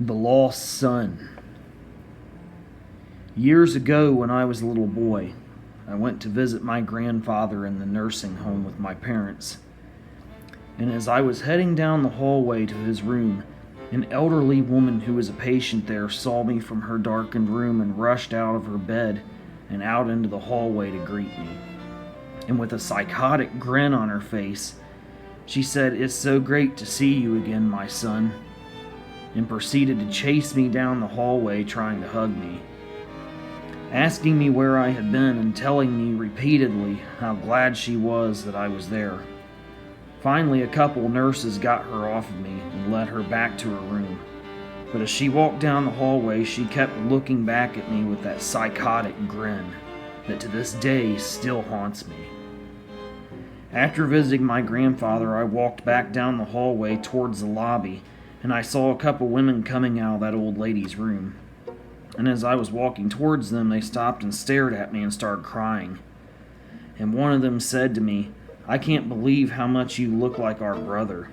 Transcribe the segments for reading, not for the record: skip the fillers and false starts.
The Lost Son. Years ago, when I was a little boy, I went to visit my grandfather in the nursing home with my parents. And as I was heading down the hallway to his room, an elderly woman who was a patient there saw me from her darkened room and rushed out of her bed and out into the hallway to greet me. And with a psychotic grin on her face, she said, "It's so great to see you again, my son," and proceeded to chase me down the hallway trying to hug me, asking me where I had been and telling me repeatedly how glad she was that I was there. Finally, a couple nurses got her off of me and led her back to her room. But as she walked down the hallway, she kept looking back at me with that psychotic grin that to this day still haunts me. After visiting my grandfather, I walked back down the hallway towards the lobby, and I saw a couple women coming out of that old lady's room. And as I was walking towards them, they stopped and stared at me and started crying. And one of them said to me, "I can't believe how much you look like our brother.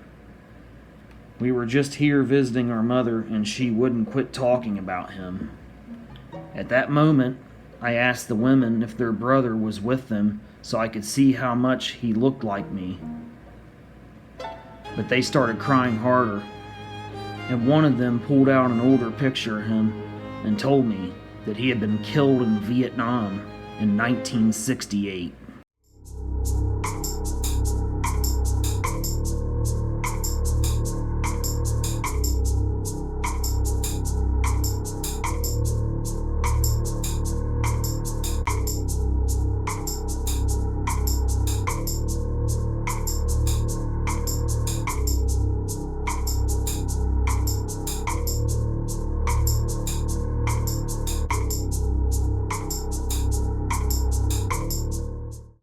We were just here visiting our mother, and she wouldn't quit talking about him." At that moment, I asked the women if their brother was with them so I could see how much he looked like me. But they started crying harder, and one of them pulled out an older picture of him and told me that he had been killed in Vietnam in 1968.